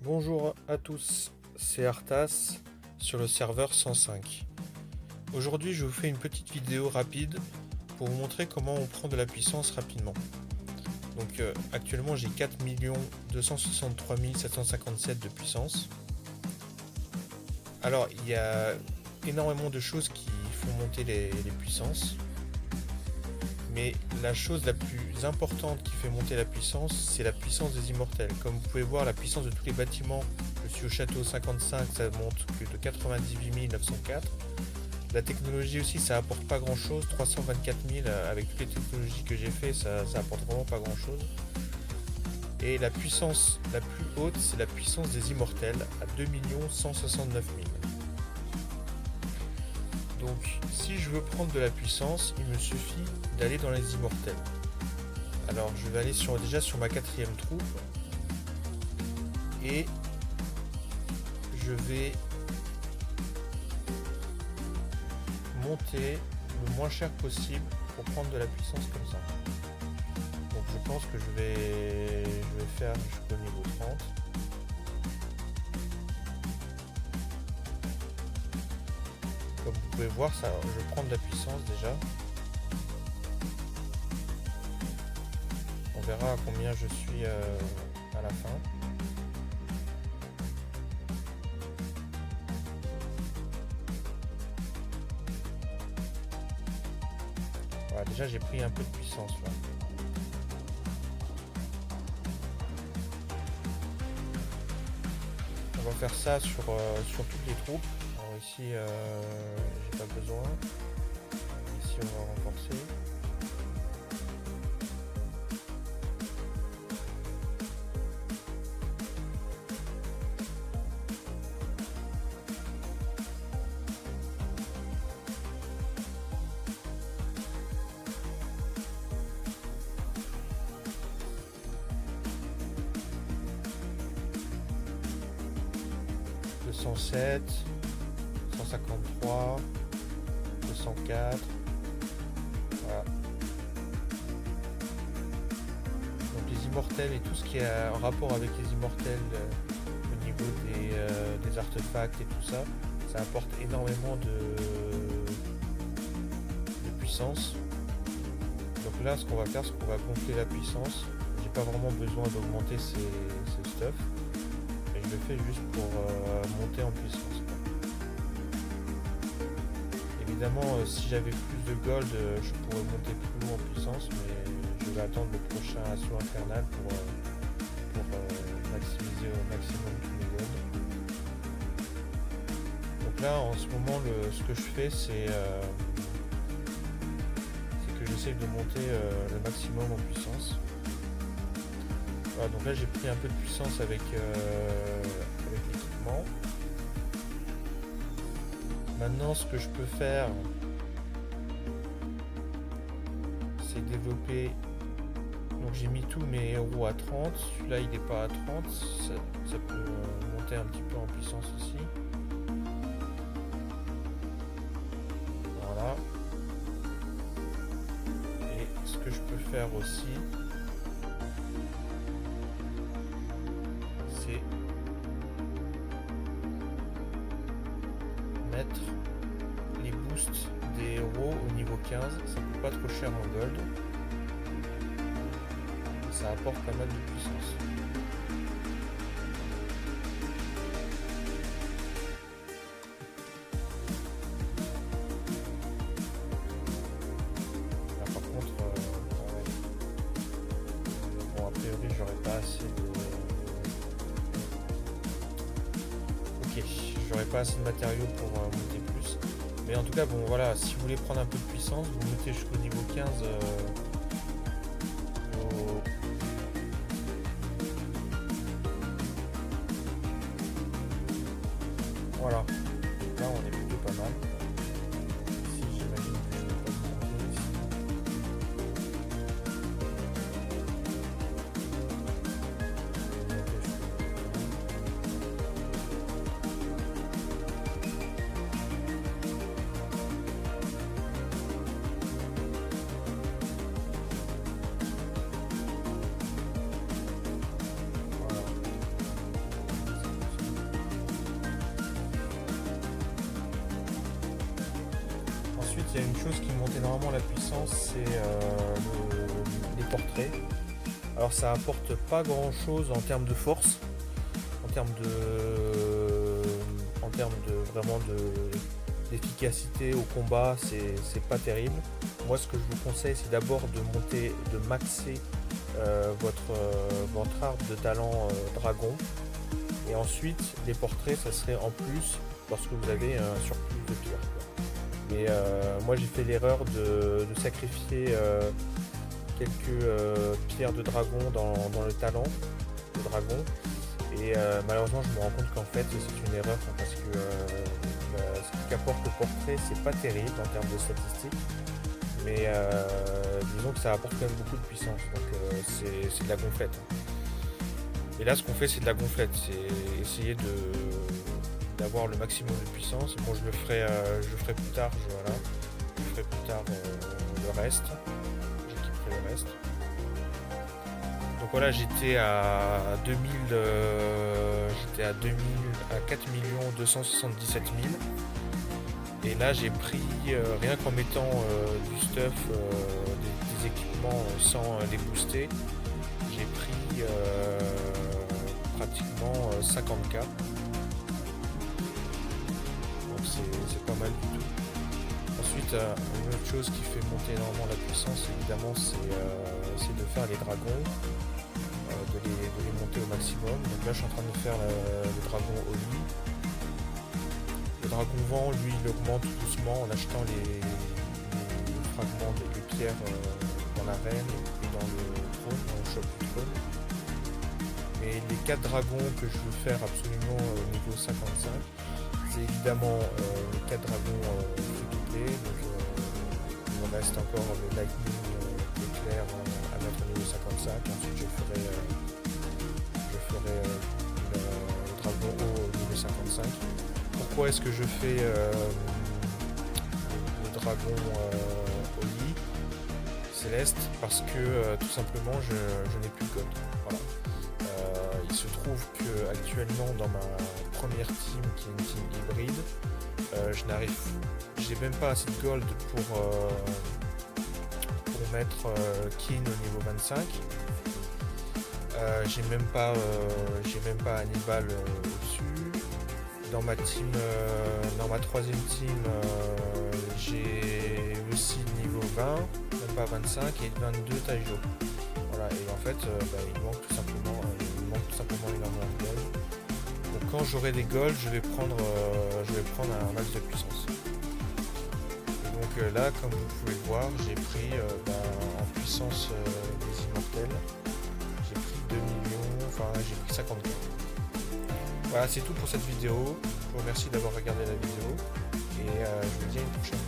Bonjour à tous, c'est Arthas sur le serveur 105. Aujourd'hui je vous fais une petite vidéo rapide pour vous montrer comment on prend de la puissance rapidement. Donc actuellement j'ai 4 263 757 de puissance. Alors il y a énormément de choses qui font monter les puissances. Mais la chose la plus importante qui fait monter la puissance, c'est la puissance des immortels. Comme vous pouvez voir, la puissance de tous les bâtiments, je suis au château 55, ça monte que de 98 904. La technologie aussi, ça apporte pas grand chose, 324 000 avec toutes les technologies que j'ai fait, ça apporte vraiment pas grand chose. Et la puissance la plus haute, c'est la puissance des immortels, à 2 169 000. Donc si je veux prendre de la puissance, il me suffit d'aller dans les immortels. Alors je vais aller déjà sur ma 4ème troupe et je vais monter le moins cher possible pour prendre de la puissance comme ça. Donc je pense que je vais faire jusqu'au niveau 30. Comme vous pouvez voir, ça, je prends de la puissance déjà. On verra à combien je suis à la fin. Voilà, déjà j'ai pris un peu de puissance là. On va faire ça sur toutes les troupes. Alors ici j'ai pas besoin. Ici on va renforcer. Le 107, 153, 204. Voilà. Donc les immortels et tout ce qui est en rapport avec les immortels au niveau des artefacts et tout ça, ça apporte énormément de puissance. Donc là ce qu'on va faire, c'est qu'on va gonfler la puissance. J'ai pas vraiment besoin d'augmenter ces stuff. Et je le fais juste pour monter en puissance. Évidemment, si j'avais plus de gold, je pourrais monter plus haut en puissance, mais je vais attendre le prochain assaut infernal pour maximiser au maximum tous mes golds. Donc là, en ce moment, ce que je fais, c'est que j'essaie de monter le maximum en puissance. Voilà, donc là j'ai pris un peu de puissance avec l'équipement. Maintenant ce que je peux faire, c'est développer. Donc j'ai mis tous mes héros à 30, celui-là il n'est pas à 30, ça peut monter un petit peu en puissance aussi. Voilà. Et ce que je peux faire aussi, c'est mettre les boosts des héros au niveau 15, ça coûte pas trop cher en gold, ça apporte pas mal de puissance. Là, par contre, bon, a priori j'aurais pas assez de... Ok, j'aurais pas assez de matériaux pour monter plus. Mais en tout cas, bon voilà, si vous voulez prendre un peu de puissance, vous montez jusqu'au niveau 15 Voilà. Là on est plutôt pas mal. Ici j'imagine que je ne peux pas monter ici. il y a une chose qui monte énormément la puissance, c'est les portraits. Alors ça apporte pas grand chose en termes de force, en termes de vraiment d'efficacité au combat, c'est pas terrible. Moi ce que je vous conseille, c'est d'abord de maxer votre arbre de talent dragon, et ensuite les portraits ça serait en plus lorsque vous avez un surplus de pierres. Mais moi j'ai fait l'erreur de sacrifier quelques pierres de dragon dans le talent de dragon, et malheureusement je me rends compte qu'en fait c'est une erreur, parce que ce qu'apporte le portrait c'est pas terrible en termes de statistiques, mais disons que ça apporte quand même beaucoup de puissance, donc c'est de la gonflette. Et là ce qu'on fait c'est de la gonflette, c'est essayer d'avoir le maximum de puissance. Bon, je le ferai plus tard, je ferai plus tard le reste, j'équiperai le reste. Donc voilà, j'étais à 4 277 000, et là j'ai pris, rien qu'en mettant du stuff, des équipements sans les booster, j'ai pris pratiquement 50K. Donc c'est pas mal du tout. Ensuite, une autre chose qui fait monter énormément la puissance, évidemment, c'est de faire les dragons, de les monter au maximum. Donc là je suis en train de faire le dragon au lit. Le dragon vent, lui, il augmente doucement en achetant les fragments des pierres dans l'arène et dans le trône, dans le shop du trône. Et les 4 dragons que je veux faire absolument au niveau 55, c'est évidemment les 4 dragons doublés. Donc il me reste encore le lightning éclair à mettre au niveau 55. Ensuite je ferai le dragon haut au niveau 55. Pourquoi est-ce que je fais le dragon au lit céleste? Parce que tout simplement je n'ai plus de gold. Voilà. Il se trouve que actuellement dans ma première team, qui est une team hybride, j'ai même pas assez de gold pour mettre Kin au niveau 25. J'ai même pas Hannibal au-dessus. Dans ma team, dans ma troisième team, j'ai aussi le niveau 20, même pas 25, et 22 Taijo. Voilà, et en fait, il manque tout simplement énormément de gold. Donc quand j'aurai des gold, je vais prendre un max de puissance. Et donc là, comme vous pouvez le voir, j'ai pris en puissance des immortels, j'ai pris 2 millions, j'ai pris 50 gold. Voilà, c'est tout pour cette vidéo. Je vous remercie d'avoir regardé la vidéo, et je vous dis à une prochaine.